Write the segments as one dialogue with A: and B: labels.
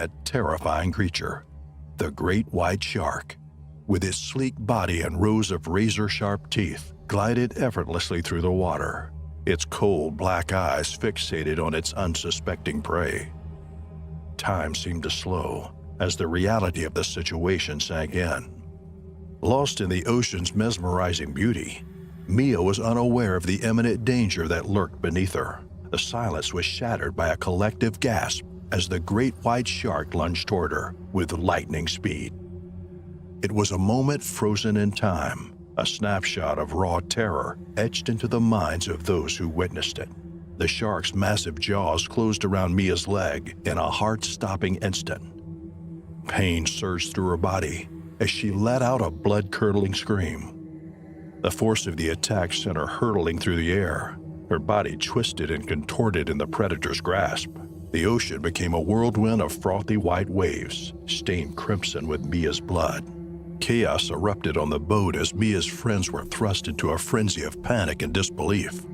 A: yet terrifying creature, the great white shark, with its sleek body and rows of razor-sharp teeth, glided effortlessly through the water, its cold black eyes fixated on its unsuspecting prey. Time seemed to slow as the reality of the situation sank in. Lost in the ocean's mesmerizing beauty, Mia was unaware of the imminent danger that lurked beneath her. The silence was shattered by a collective gasp as the great white shark lunged toward her with lightning speed. It was a moment frozen in time, a snapshot of raw terror etched into the minds of those who witnessed it. The shark's massive jaws closed around Mia's leg in a heart-stopping instant. Pain surged through her body as she let out a blood-curdling scream. The force of the attack sent her hurtling through the air, her body twisted and contorted in the predator's grasp. The ocean became a whirlwind of frothy white waves, stained crimson with Mia's blood. Chaos erupted on the boat as Mia's friends were thrust into a frenzy of panic and disbelief.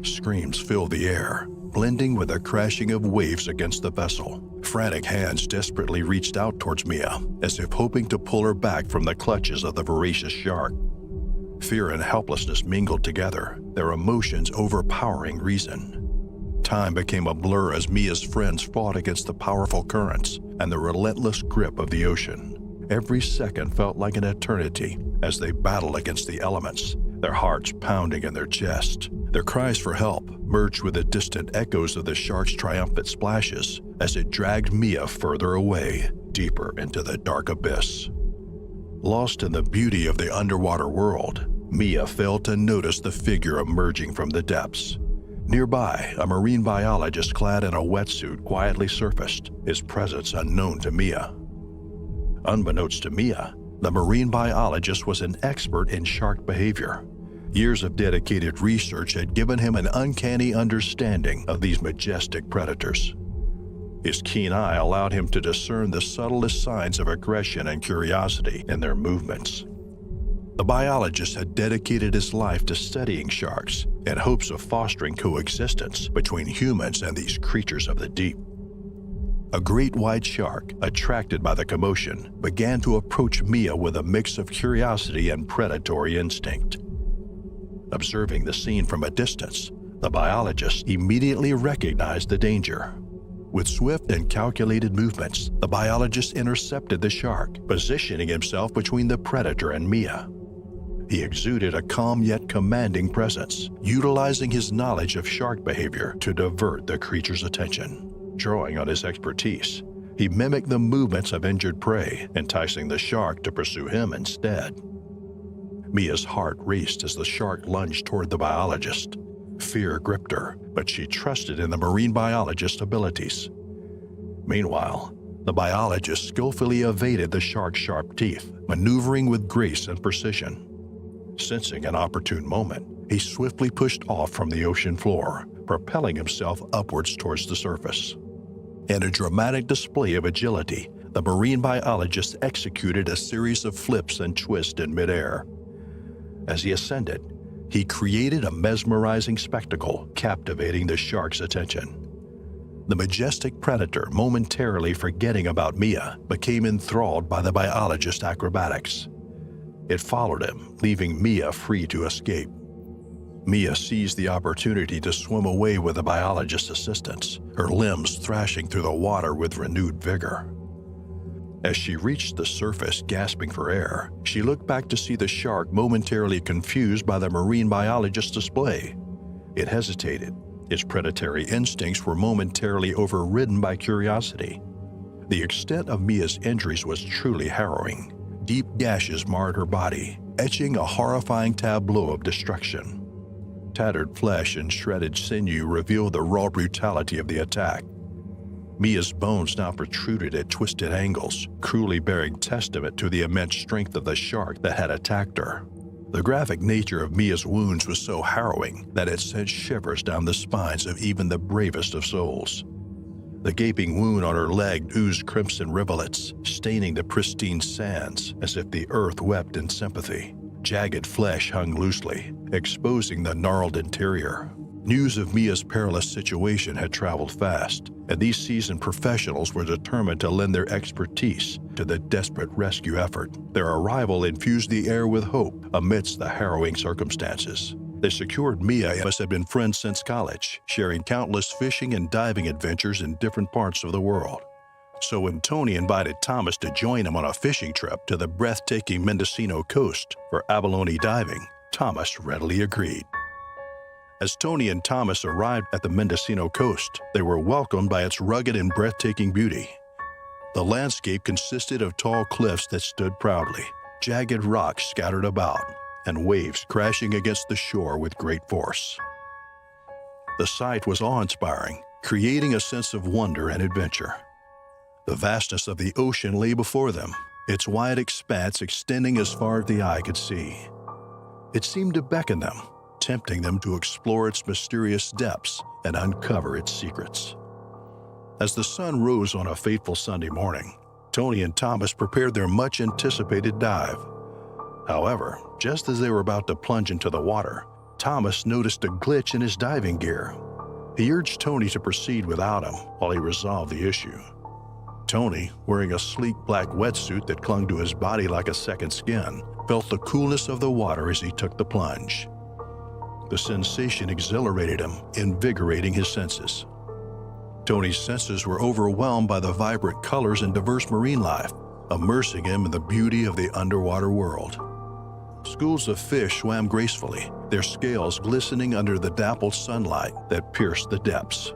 A: Screams filled the air, blending with the crashing of waves against the vessel. Frantic hands desperately reached out towards Mia, as if hoping to pull her back from the clutches of the voracious shark. Fear and helplessness mingled together, their emotions overpowering reason. Time became a blur as Mia's friends fought against the powerful currents and the relentless grip of the ocean. Every second felt like an eternity as they battled against the elements, their hearts pounding in their chest. Their cries for help merged with the distant echoes of the shark's triumphant splashes as it dragged Mia further away, deeper into the dark abyss. Lost in the beauty of the underwater world, Mia failed to notice the figure emerging from the depths. Nearby, a marine biologist clad in a wetsuit quietly surfaced, his presence unknown to Mia. Unbeknownst to Mia, the marine biologist was an expert in shark behavior. Years of dedicated research had given him an uncanny understanding of these majestic predators. His keen eye allowed him to discern the subtlest signs of aggression and curiosity in their movements. The biologist had dedicated his life to studying sharks in hopes of fostering coexistence between humans and these creatures of the deep. A great white shark, attracted by the commotion, began to approach Mia with a mix of curiosity and predatory instinct. Observing the scene from a distance, the biologist immediately recognized the danger. With swift and calculated movements, the biologist intercepted the shark, positioning himself between the predator and Mia. He exuded a calm yet commanding presence, utilizing his knowledge of shark behavior to divert the creature's attention. Drawing on his expertise, he mimicked the movements of injured prey, enticing the shark to pursue him instead. Mia's heart raced as the shark lunged toward the biologist. Fear gripped her, but she trusted in the marine biologist's abilities. Meanwhile, the biologist skillfully evaded the shark's sharp teeth, maneuvering with grace and precision. Sensing an opportune moment, he swiftly pushed off from the ocean floor, propelling himself upwards towards the surface. In a dramatic display of agility, the marine biologist executed a series of flips and twists in midair. As he ascended, he created a mesmerizing spectacle, captivating the shark's attention. The majestic predator, momentarily forgetting about Mia, became enthralled by the biologist's acrobatics. It followed him, leaving Mia free to escape. Mia seized the opportunity to swim away with the biologist's assistance, her limbs thrashing through the water with renewed vigor. As she reached the surface, gasping for air, she looked back to see the shark momentarily confused by the marine biologist's display. It hesitated. Its predatory instincts were momentarily overridden by curiosity. The extent of Mia's injuries was truly harrowing. Deep gashes marred her body, etching a horrifying tableau of destruction. Tattered flesh and shredded sinew revealed the raw brutality of the attack. Mia's bones now protruded at twisted angles, cruelly bearing testament to the immense strength of the shark that had attacked her. The graphic nature of Mia's wounds was so harrowing that it sent shivers down the spines of even the bravest of souls. The gaping wound on her leg oozed crimson rivulets, staining the pristine sands as if the earth wept in sympathy. Jagged flesh hung loosely, exposing the gnarled interior. News of Mia's perilous situation had traveled fast, and these seasoned professionals were determined to lend their expertise to the desperate rescue effort. Their arrival infused the air with hope amidst the harrowing circumstances. They secured Mia and Thomas had been friends since college, sharing countless fishing and diving adventures in different parts of the world. So when Tony invited Thomas to join him on a fishing trip to the breathtaking Mendocino coast for abalone diving, Thomas readily agreed. As Tony and Thomas arrived at the Mendocino coast, they were welcomed by its rugged and breathtaking beauty. The landscape consisted of tall cliffs that stood proudly, jagged rocks scattered about, and waves crashing against the shore with great force. The sight was awe-inspiring, creating a sense of wonder and adventure. The vastness of the ocean lay before them, its wide expanse extending as far as the eye could see. It seemed to beckon them, tempting them to explore its mysterious depths and uncover its secrets. As the sun rose on a fateful Sunday morning, Tony and Thomas prepared their much-anticipated dive. However, just as they were about to plunge into the water, Thomas noticed a glitch in his diving gear. He urged Tony to proceed without him while he resolved the issue. Tony, wearing a sleek black wetsuit that clung to his body like a second skin, felt the coolness of the water as he took the plunge. The sensation exhilarated him, invigorating his senses. Tony's senses were overwhelmed by the vibrant colors and diverse marine life, immersing him in the beauty of the underwater world. Schools of fish swam gracefully, their scales glistening under the dappled sunlight that pierced the depths.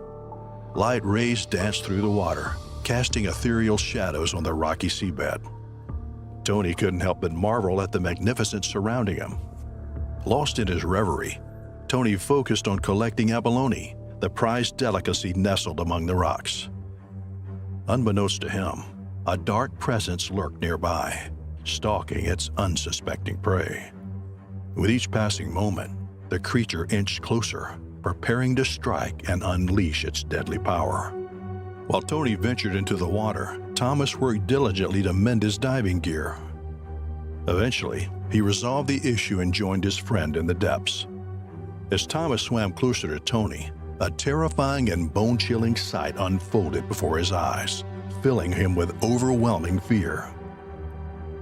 A: Light rays danced through the water, casting ethereal shadows on the rocky seabed. Tony couldn't help but marvel at the magnificence surrounding him. Lost in his reverie, Tony focused on collecting abalone, the prized delicacy nestled among the rocks. Unbeknownst to him, a dark presence lurked nearby, stalking its unsuspecting prey. With each passing moment, the creature inched closer, preparing to strike and unleash its deadly power. While Tony ventured into the water, Thomas worked diligently to mend his diving gear. Eventually, he resolved the issue and joined his friend in the depths. As Thomas swam closer to Tony, a terrifying and bone-chilling sight unfolded before his eyes, filling him with overwhelming fear.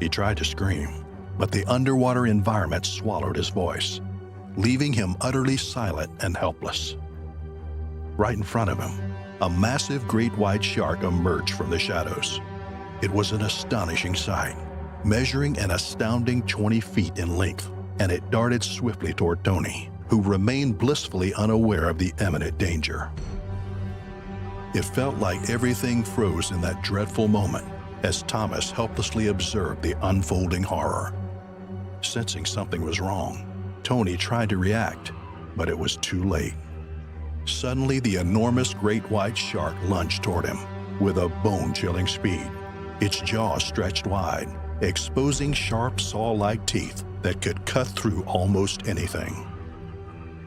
A: He tried to scream, but the underwater environment swallowed his voice, leaving him utterly silent and helpless. Right in front of him, a massive great white shark emerged from the shadows. It was an astonishing sight, measuring an astounding 20 feet in length, and it darted swiftly toward Tony, who remained blissfully unaware of the imminent danger. It felt like everything froze in that dreadful moment as Thomas helplessly observed the unfolding horror. Sensing something was wrong, Tony tried to react, but it was too late. Suddenly, the enormous great white shark lunged toward him with a bone-chilling speed. Its jaws stretched wide, exposing sharp saw-like teeth that could cut through almost anything.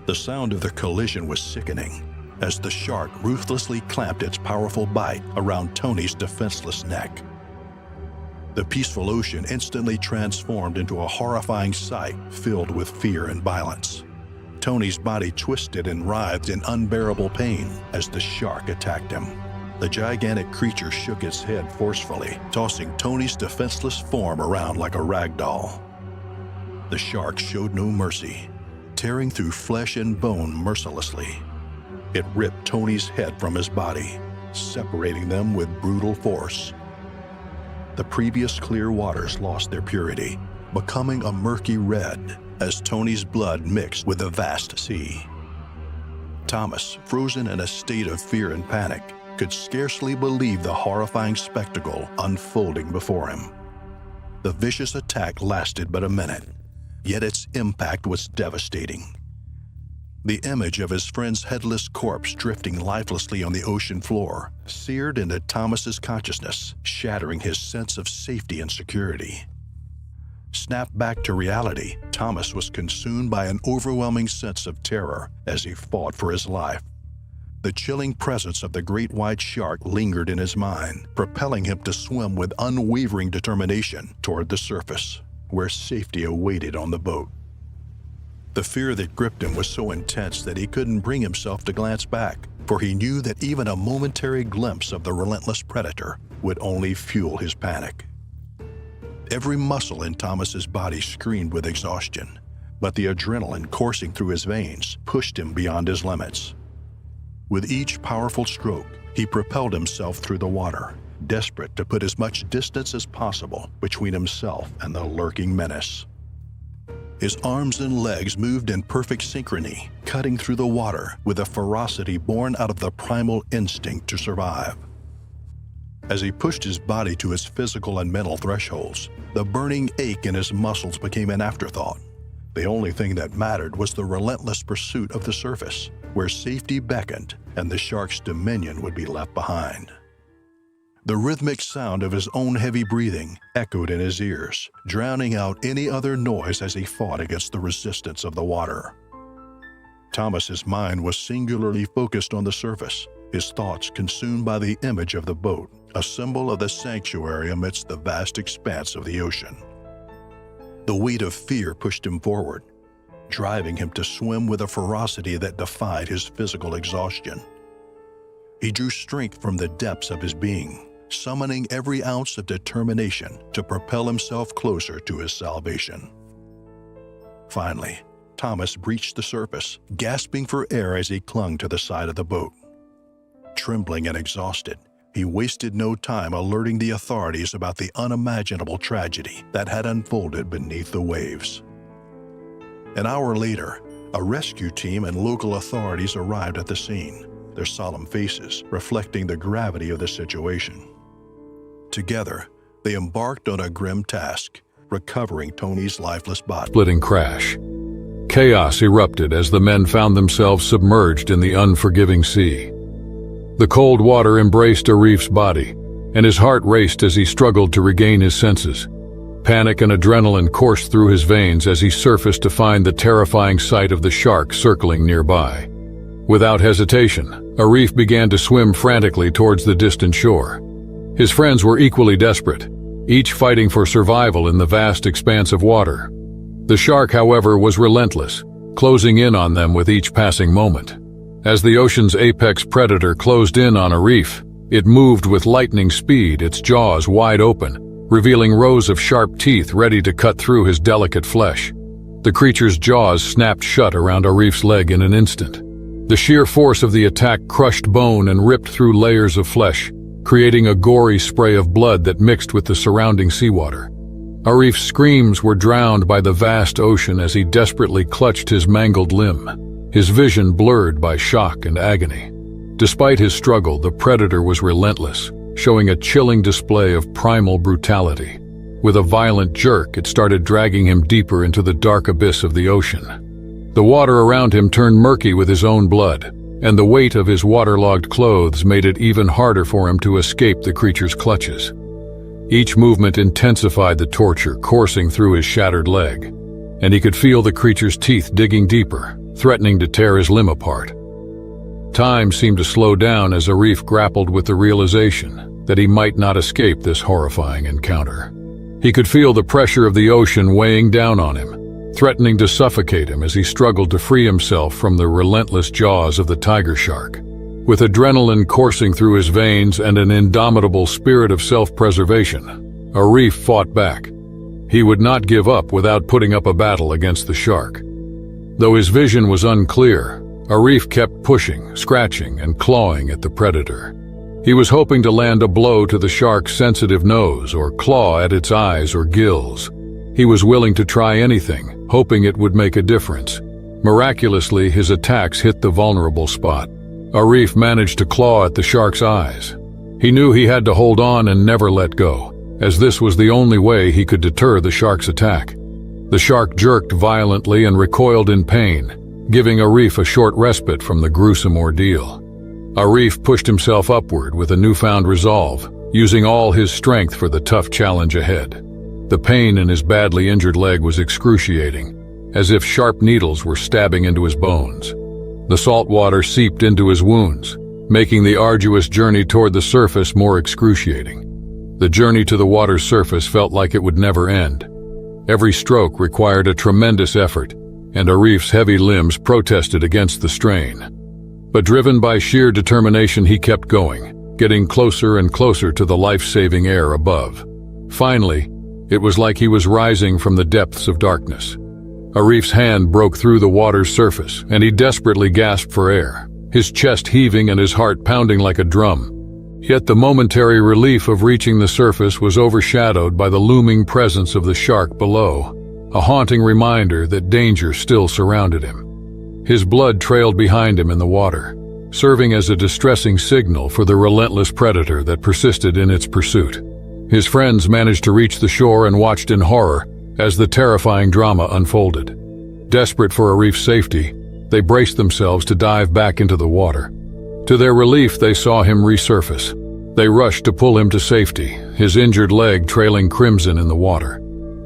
A: The sound of the collision was sickening as the shark ruthlessly clamped its powerful bite around Tony's defenseless neck. The peaceful ocean instantly transformed into a horrifying sight filled with fear and violence. Tony's body twisted and writhed in unbearable pain as the shark attacked him. The gigantic creature shook its head forcefully, tossing Tony's defenseless form around like a rag doll. The shark showed no mercy, tearing through flesh and bone mercilessly. It ripped Tony's head from his body, separating them with brutal force. The previous clear waters lost their purity, becoming a murky red as Tony's blood mixed with the vast sea. Thomas, frozen in a state of fear and panic, could scarcely believe the horrifying spectacle unfolding before him. The vicious attack lasted but a minute, yet its impact was devastating. The image of his friend's headless corpse drifting lifelessly on the ocean floor seared into Thomas's consciousness, shattering his sense of safety and security. Snapped back to reality, Thomas was consumed by an overwhelming sense of terror as he fought for his life. The chilling presence of the great white shark lingered in his mind, propelling him to swim with unwavering determination toward the surface, where safety awaited on the boat. The fear that gripped him was so intense that he couldn't bring himself to glance back, for he knew that even a momentary glimpse of the relentless predator would only fuel his panic. Every muscle in Thomas's body screamed with exhaustion, but the adrenaline coursing through his veins pushed him beyond his limits. With each powerful stroke, he propelled himself through the water, desperate to put as much distance as possible between himself and the lurking menace. His arms and legs moved in perfect synchrony, cutting through the water with a ferocity born out of the primal instinct to survive. As he pushed his body to its physical and mental thresholds, the burning ache in his muscles became an afterthought. The only thing that mattered was the relentless pursuit of the surface, where safety beckoned and the shark's dominion would be left behind. The rhythmic sound of his own heavy breathing echoed in his ears, drowning out any other noise as he fought against the resistance of the water. Thomas's mind was singularly focused on the surface, his thoughts consumed by the image of the boat, a symbol of the sanctuary amidst the vast expanse of the ocean. The weight of fear pushed him forward, driving him to swim with a ferocity that defied his physical exhaustion. He drew strength from the depths of his being, summoning every ounce of determination to propel himself closer to his salvation. Finally, Thomas breached the surface, gasping for air as he clung to the side of the boat. Trembling and exhausted, he wasted no time alerting the authorities about the unimaginable tragedy that had unfolded beneath the waves. An hour later, a rescue team and local authorities arrived at the scene, their solemn faces reflecting the gravity of the situation. Together, they embarked on a grim task, recovering Tony's lifeless body.
B: Splitting crash. Chaos erupted as the men found themselves submerged in the unforgiving sea. The cold water embraced Arif's body, and his heart raced as he struggled to regain his senses. Panic and adrenaline coursed through his veins as he surfaced to find the terrifying sight of the shark circling nearby. Without hesitation, Arif began to swim frantically towards the distant shore. His friends were equally desperate, each fighting for survival in the vast expanse of water. The shark, however, was relentless, closing in on them with each passing moment. As the ocean's apex predator closed in on Arif, it moved with lightning speed, its jaws wide open, revealing rows of sharp teeth ready to cut through his delicate flesh. The creature's jaws snapped shut around Arif's leg in an instant. The sheer force of the attack crushed bone and ripped through layers of flesh, creating a gory spray of blood that mixed with the surrounding seawater. Arif's screams were drowned by the vast ocean as he desperately clutched his mangled limb, his vision blurred by shock and agony. Despite his struggle, the predator was relentless, showing a chilling display of primal brutality. With a violent jerk, it started dragging him deeper into the dark abyss of the ocean. The water around him turned murky with his own blood, and the weight of his waterlogged clothes made it even harder for him to escape the creature's clutches. Each movement intensified the torture coursing through his shattered leg, and he could feel the creature's teeth digging deeper, threatening to tear his limb apart. Time seemed to slow down as Arif grappled with the realization that he might not escape this horrifying encounter. He could feel the pressure of the ocean weighing down on him, threatening to suffocate him as he struggled to free himself from the relentless jaws of the tiger shark. With adrenaline coursing through his veins and an indomitable spirit of self-preservation, Arif fought back. He would not give up without putting up a battle against the shark. Though his vision was unclear, Arif kept pushing, scratching, and clawing at the predator. He was hoping to land a blow to the shark's sensitive nose or claw at its eyes or gills. He was willing to try anything, hoping it would make a difference. Miraculously, his attacks hit the vulnerable spot. Arif managed to claw at the shark's eyes. He knew he had to hold on and never let go, as this was the only way he could deter the shark's attack. The shark jerked violently and recoiled in pain, giving Arif a short respite from the gruesome ordeal. Arif pushed himself upward with a newfound resolve, using all his strength for the tough challenge ahead. The pain in his badly injured leg was excruciating, as if sharp needles were stabbing into his bones. The salt water seeped into his wounds, making the arduous journey toward the surface more excruciating. The journey to the water's surface felt like it would never end. Every stroke required a tremendous effort, and Arif's heavy limbs protested against the strain. But driven by sheer determination, he kept going, getting closer and closer to the life-saving air above. Finally, it was like he was rising from the depths of darkness. Arif's hand broke through the water's surface, and he desperately gasped for air, his chest heaving and his heart pounding like a drum. Yet the momentary relief of reaching the surface was overshadowed by the looming presence of the shark below, a haunting reminder that danger still surrounded him. His blood trailed behind him in the water, serving as a distressing signal for the relentless predator that persisted in its pursuit. His friends managed to reach the shore and watched in horror as the terrifying drama unfolded. Desperate for Arif's safety, they braced themselves to dive back into the water. To their relief, they saw him resurface. They rushed to pull him to safety, his injured leg trailing crimson in the water.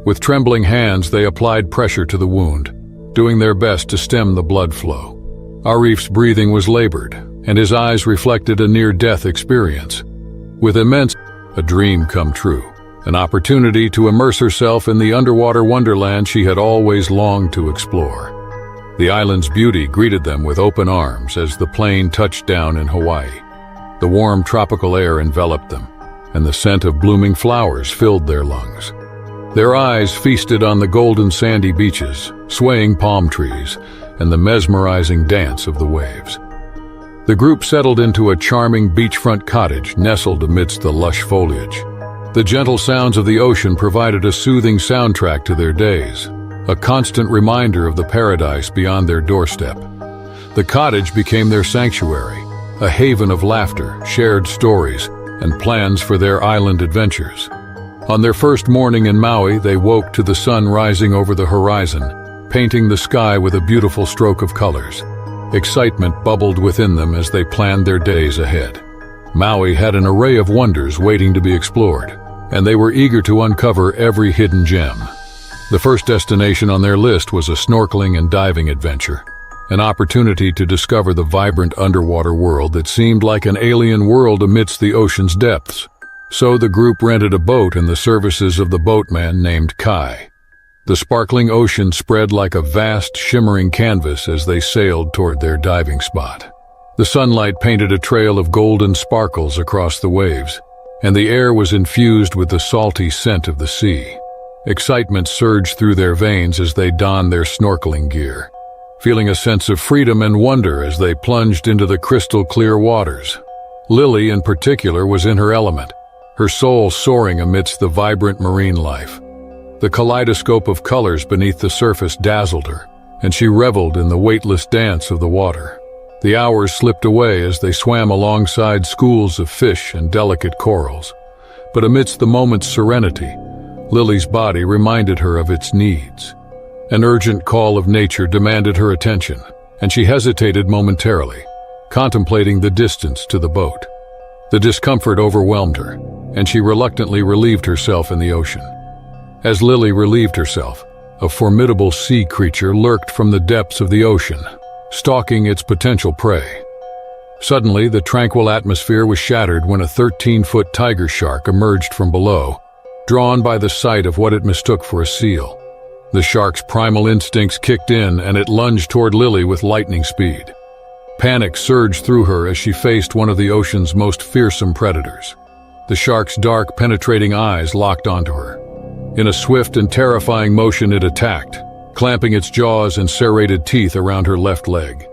B: With trembling hands, they applied pressure to the wound, doing their best to stem the blood flow. Arif's breathing was labored, and his eyes reflected a near-death experience. With a dream come true, an opportunity to immerse herself in the underwater wonderland she had always longed to explore. The island's beauty greeted them with open arms as the plane touched down in Hawaii. The warm tropical air enveloped them, and the scent of blooming flowers filled their lungs. Their eyes feasted on the golden sandy beaches, swaying palm trees, and the mesmerizing dance of the waves. The group settled into a charming beachfront cottage nestled amidst the lush foliage. The gentle sounds of the ocean provided a soothing soundtrack to their days, a constant reminder of the paradise beyond their doorstep. The cottage became their sanctuary, a haven of laughter, shared stories, and plans for their island adventures. On their first morning in Maui, they woke to the sun rising over the horizon, painting the sky with a beautiful stroke of colors. Excitement bubbled within them as they planned their days ahead. Maui had an array of wonders waiting to be explored, and they were eager to uncover every hidden gem. The first destination on their list was a snorkeling and diving adventure, an opportunity to discover the vibrant underwater world that seemed like an alien world amidst the ocean's depths. So the group rented a boat in the services of the boatman named Kai. The sparkling ocean spread like a vast, shimmering canvas as they sailed toward their diving spot. The sunlight painted a trail of golden sparkles across the waves, and the air was infused with the salty scent of the sea. Excitement surged through their veins as they donned their snorkeling gear, feeling a sense of freedom and wonder as they plunged into the crystal-clear waters. Lily, in particular, was in her element, her soul soaring amidst the vibrant marine life. The kaleidoscope of colors beneath the surface dazzled her, and she reveled in the weightless dance of the water. The hours slipped away as they swam alongside schools of fish and delicate corals. But amidst the moment's serenity, Lily's body reminded her of its needs. An urgent call of nature demanded her attention, and she hesitated momentarily, contemplating the distance to the boat. The discomfort overwhelmed her, and she reluctantly relieved herself in the ocean. As Lily relieved herself, a formidable sea creature lurked from the depths of the ocean, stalking its potential prey. Suddenly, the tranquil atmosphere was shattered when a 13-foot tiger shark emerged from below, drawn by the sight of what it mistook for a seal. The shark's primal instincts kicked in, and it lunged toward Lily with lightning speed. Panic surged through her as she faced one of the ocean's most fearsome predators. The shark's dark, penetrating eyes locked onto her. In a swift and terrifying motion, it attacked, clamping its jaws and serrated teeth around her left leg.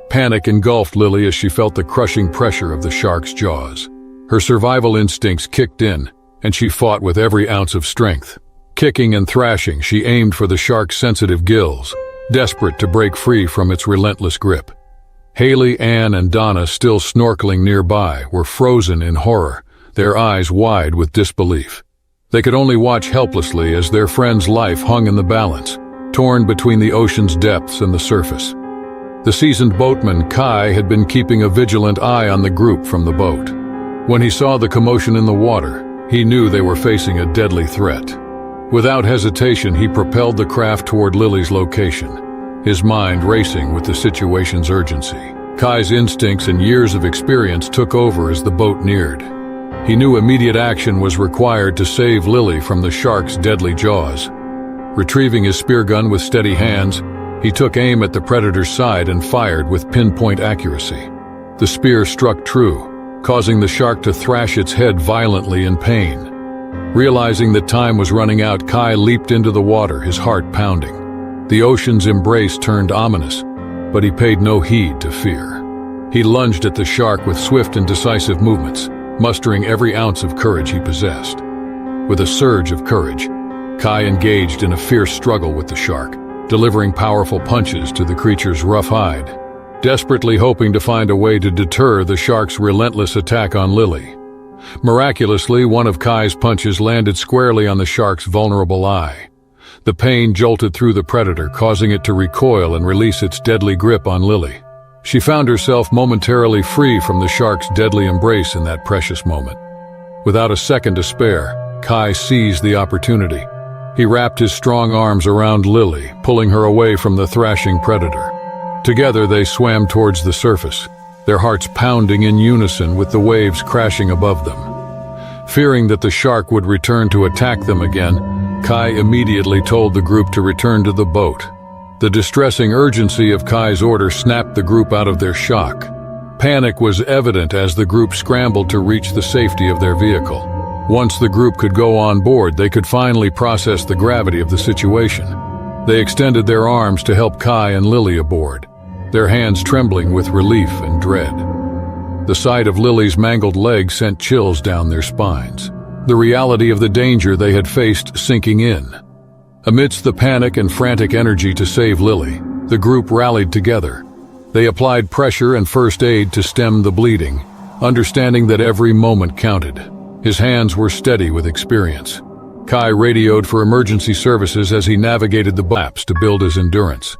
B: Panic engulfed Lily as she felt the crushing pressure of the shark's jaws. Her survival instincts kicked in, and she fought with every ounce of strength. Kicking and thrashing, she aimed for the shark's sensitive gills, desperate to break free from its relentless grip. Haley, Anne, and Donna, still snorkeling nearby, were frozen in horror, their eyes wide with disbelief. They could only watch helplessly as their friend's life hung in the balance, torn between the ocean's depths and the surface. The seasoned boatman, Kai, had been keeping a vigilant eye on the group from the boat. When he saw the commotion in the water, he knew they were facing a deadly threat. Without hesitation, he propelled the craft toward Lily's location, his mind racing with the situation's urgency. Kai's instincts and years of experience took over as the boat neared. He knew immediate action was required to save Lily from the shark's deadly jaws. Retrieving his spear gun with steady hands, He took aim at the predator's side and fired with pinpoint accuracy. The spear struck true, causing the shark to thrash its head violently in pain. Realizing that time was running out, Kai leaped into the water, his heart pounding. The ocean's embrace turned ominous, but he paid no heed to fear. He lunged at the shark with swift and decisive movements, mustering every ounce of courage he possessed. With a surge of courage, Kai engaged in a fierce struggle with the shark, delivering powerful punches to the creature's rough hide, desperately hoping to find a way to deter the shark's relentless attack on Lily. Miraculously, one of Kai's punches landed squarely on the shark's vulnerable eye. The pain jolted through the predator, causing it to recoil and release its deadly grip on Lily. She found herself momentarily free from the shark's deadly embrace in that precious moment. Without a second to spare, Kai seized the opportunity. He wrapped his strong arms around Lily, pulling her away from the thrashing predator. Together they swam towards the surface, their hearts pounding in unison with the waves crashing above them. Fearing that the shark would return to attack them again, Kai immediately told the group to return to the boat. The distressing urgency of Kai's order snapped the group out of their shock. Panic was evident as the group scrambled to reach the safety of their vehicle. Once the group could go on board, they could finally process the gravity of the situation. They extended their arms to help Kai and Lily aboard, their hands trembling with relief and dread. The sight of Lily's mangled leg sent chills down their spines, the reality of the danger they had faced sinking in. Amidst the panic and frantic energy to save Lily, the group rallied together. They applied pressure and first aid to stem the bleeding, understanding that every moment counted. His hands were steady with experience. Kai radioed for emergency services as he navigated the laps to build his endurance.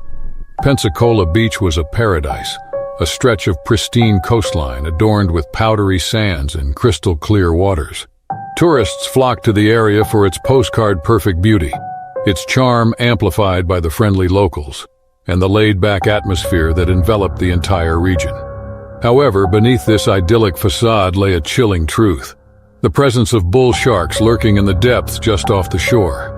B: Pensacola Beach was a paradise, a stretch of pristine coastline adorned with powdery sands and crystal-clear waters. Tourists flocked to the area for its postcard-perfect beauty, its charm amplified by the friendly locals, and the laid-back atmosphere that enveloped the entire region. However, beneath this idyllic facade lay a chilling truth: the presence of bull sharks lurking in the depths just off the shore.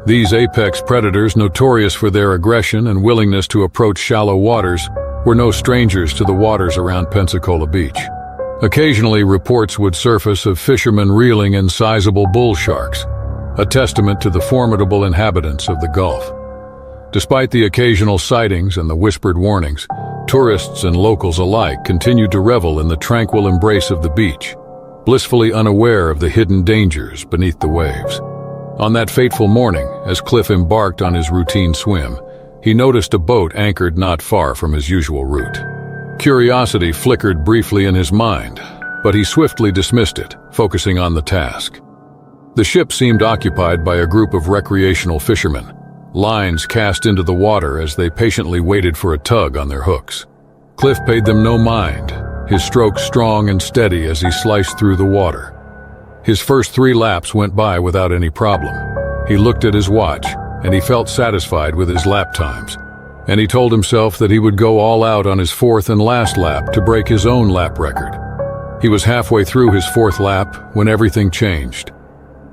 B: These apex predators, notorious for their aggression and willingness to approach shallow waters, were no strangers to the waters around Pensacola Beach. Occasionally, reports would surface of fishermen reeling in sizable bull sharks, a testament to the formidable inhabitants of the Gulf. Despite the occasional sightings and the whispered warnings, tourists and locals alike continued to revel in the tranquil embrace of the beach, blissfully unaware of the hidden dangers beneath the waves. On that fateful morning, as Cliff embarked on his routine swim, he noticed a boat anchored not far from his usual route. Curiosity flickered briefly in his mind, but he swiftly dismissed it, focusing on the task. The ship seemed occupied by a group of recreational fishermen, lines cast into the water as they patiently waited for a tug on their hooks. Cliff paid them no mind, his strokes strong and steady as he sliced through the water. His first 3 laps went by without any problem. He looked at his watch, and he felt satisfied with his lap times, and he told himself that he would go all out on his 4th and last lap to break his own lap record. He was halfway through his 4th lap when everything changed.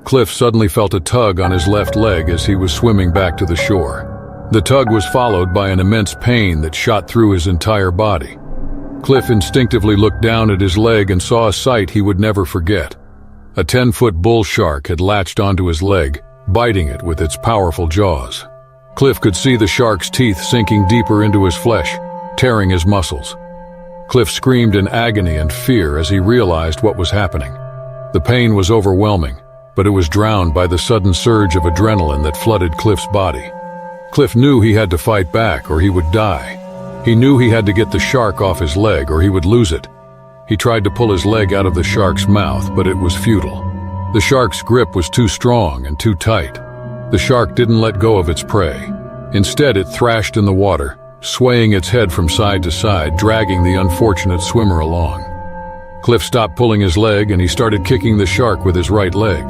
B: Cliff suddenly felt a tug on his left leg as he was swimming back to the shore. The tug was followed by an immense pain that shot through his entire body. Cliff instinctively looked down at his leg and saw a sight he would never forget. A 10-foot bull shark had latched onto his leg, biting it with its powerful jaws. Cliff could see the shark's teeth sinking deeper into his flesh, tearing his muscles. Cliff screamed in agony and fear as he realized what was happening. The pain was overwhelming, but it was drowned by the sudden surge of adrenaline that flooded Cliff's body. Cliff knew he had to fight back or he would die. He knew he had to get the shark off his leg or he would lose it. He tried to pull his leg out of the shark's mouth, but it was futile. The shark's grip was too strong and too tight. The shark didn't let go of its prey. Instead, it thrashed in the water, swaying its head from side to side, dragging the unfortunate swimmer along. Cliff stopped pulling his leg and he started kicking the shark with his right leg.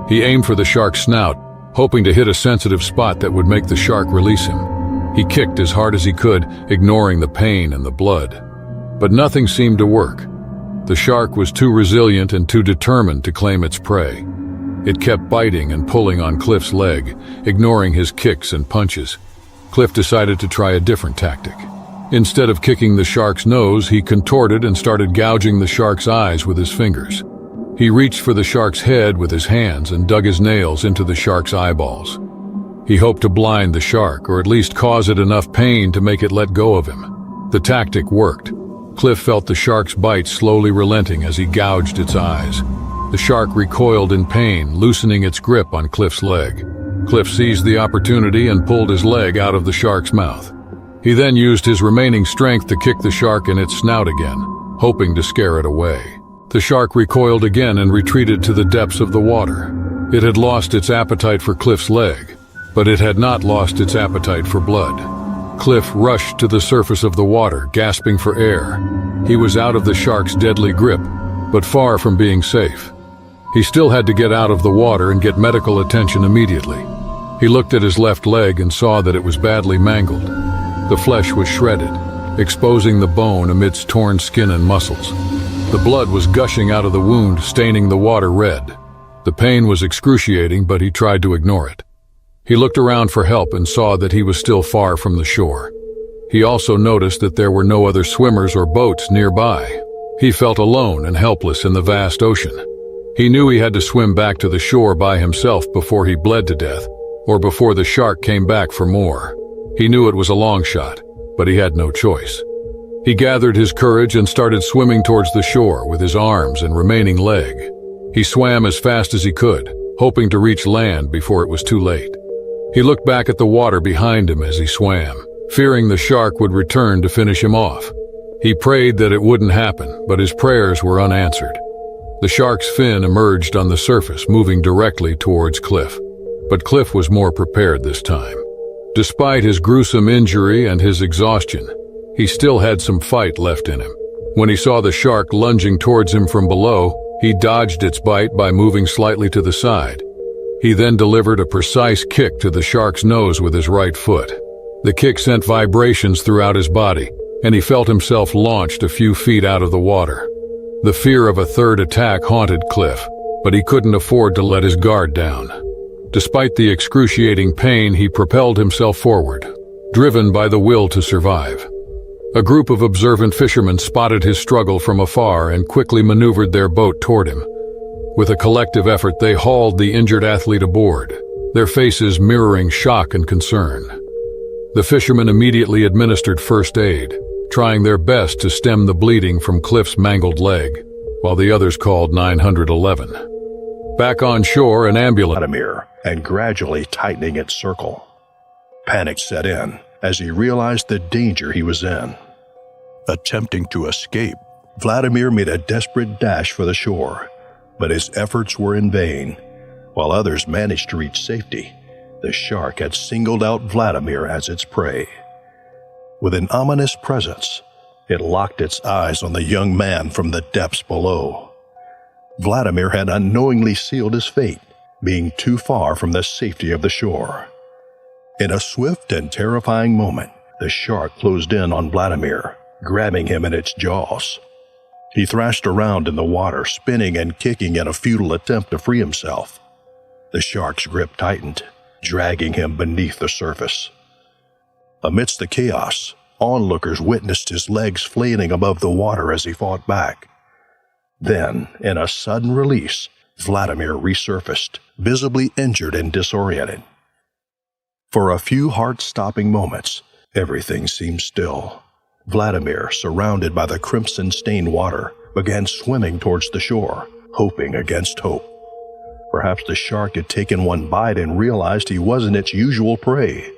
B: He aimed for the shark's snout, hoping to hit a sensitive spot that would make the shark release him. He kicked as hard as he could, ignoring the pain and the blood. But nothing seemed to work. The shark was too resilient and too determined to claim its prey. It kept biting and pulling on Cliff's leg, ignoring his kicks and punches. Cliff decided to try a different tactic. Instead of kicking the shark's nose, he contorted and started gouging the shark's eyes with his fingers. He reached for the shark's head with his hands and dug his nails into the shark's eyeballs. He hoped to blind the shark, or at least cause it enough pain to make it let go of him. The tactic worked. Cliff felt the shark's bite slowly relenting as he gouged its eyes. The shark recoiled in pain, loosening its grip on Cliff's leg. Cliff seized the opportunity and pulled his leg out of the shark's mouth. He then used his remaining strength to kick the shark in its snout again, hoping to scare it away. The shark recoiled again and retreated to the depths of the water. It had lost its appetite for Cliff's leg, but it had not lost its appetite for blood. Cliff rushed to the surface of the water, gasping for air. He was out of the shark's deadly grip, but far from being safe. He still had to get out of the water and get medical attention immediately. He looked at his left leg and saw that it was badly mangled. The flesh was shredded, exposing the bone amidst torn skin and muscles. The blood was gushing out of the wound, staining the water red. The pain was excruciating, but he tried to ignore it. He looked around for help and saw that he was still far from the shore. He also noticed that there were no other swimmers or boats nearby. He felt alone and helpless in the vast ocean. He knew he had to swim back to the shore by himself before he bled to death, or before the shark came back for more. He knew it was a long shot, but he had no choice. He gathered his courage and started swimming towards the shore with his arms and remaining leg. He swam as fast as he could, hoping to reach land before it was too late. He looked back at the water behind him as he swam, fearing the shark would return to finish him off. He prayed that it wouldn't happen, but his prayers were unanswered. The shark's fin emerged on the surface, moving directly towards Cliff. But Cliff was more prepared this time. Despite his gruesome injury and his exhaustion, he still had some fight left in him. When he saw the shark lunging towards him from below, he dodged its bite by moving slightly to the side. He then delivered a precise kick to the shark's nose with his right foot. The kick sent vibrations throughout his body, and he felt himself launched a few feet out of the water. The fear of a third attack haunted Cliff, but he couldn't afford to let his guard down. Despite the excruciating pain, he propelled himself forward, driven by the will to survive. A group of observant fishermen spotted his struggle from afar and quickly maneuvered their boat toward him. With a collective effort, they hauled the injured athlete aboard, their faces mirroring shock and concern. The fishermen immediately administered first aid, trying their best to stem the bleeding from Cliff's mangled leg, while the others called 911. Back on shore, an ambulance
A: Vladimir and gradually tightening its circle. Panic set in as he realized the danger he was in. Attempting to escape, Vladimir made a desperate dash for the shore, but his efforts were in vain. While others managed to reach safety, the shark had singled out Vladimir as its prey. With an ominous presence, it locked its eyes on the young man from the depths below. Vladimir had unknowingly sealed his fate, being too far from the safety of the shore. In a swift and terrifying moment, the shark closed in on Vladimir, grabbing him in its jaws. He thrashed around in the water, spinning and kicking in a futile attempt to free himself. The shark's grip tightened, dragging him beneath the surface. Amidst the chaos, onlookers witnessed his legs flailing above the water as he fought back. Then, in a sudden release, Vladimir resurfaced, visibly injured and disoriented. For a few heart-stopping moments, everything seemed still. Vladimir, surrounded by the crimson-stained water, began swimming towards the shore, hoping against hope. Perhaps the shark had taken one bite and realized he wasn't its usual prey.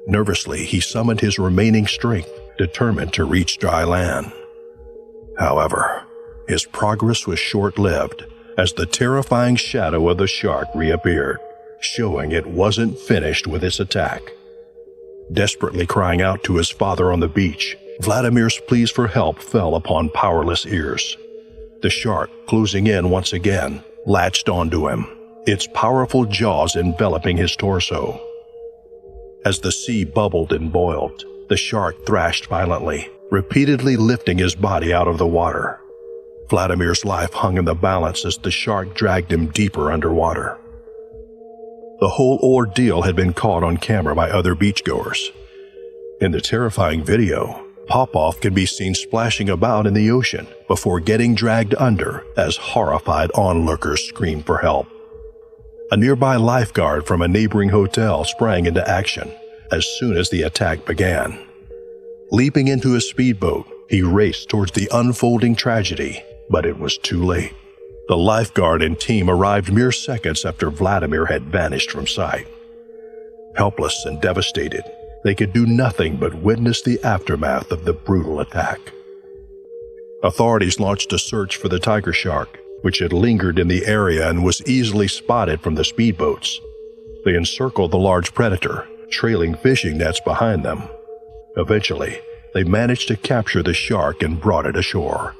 A: Nervously, he summoned his remaining strength, determined to reach dry land. However, his progress was short-lived, as the terrifying shadow of the shark reappeared, showing it wasn't finished with its attack. Desperately crying out to his father on the beach, Vladimir's pleas for help fell upon powerless ears. The shark, closing in once again, latched onto him, its powerful jaws enveloping his torso. As the sea bubbled and boiled, the shark thrashed violently, repeatedly lifting his body out of the water. Vladimir's life hung in the balance as the shark dragged him deeper underwater. The whole ordeal had been caught on camera by other beachgoers. In the terrifying video, Popoff can be seen splashing about in the ocean before getting dragged under as horrified onlookers scream for help. A nearby lifeguard from a neighboring hotel sprang into action as soon as the attack began. Leaping into a speedboat, he raced towards the unfolding tragedy, but it was too late. The lifeguard and team arrived mere seconds after Vladimir had vanished from sight. Helpless and devastated, they could do nothing but witness the aftermath of the brutal attack. Authorities launched a search for the tiger shark, which had lingered in the area and was easily spotted from the speedboats. They encircled the large predator, trailing fishing nets behind them. Eventually, they managed to capture the shark and brought it ashore.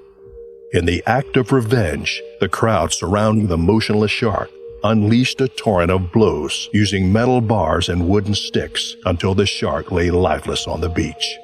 A: In the act of revenge, the crowd surrounding the motionless shark unleashed a torrent of blows using metal bars and wooden sticks until the shark lay lifeless on the beach.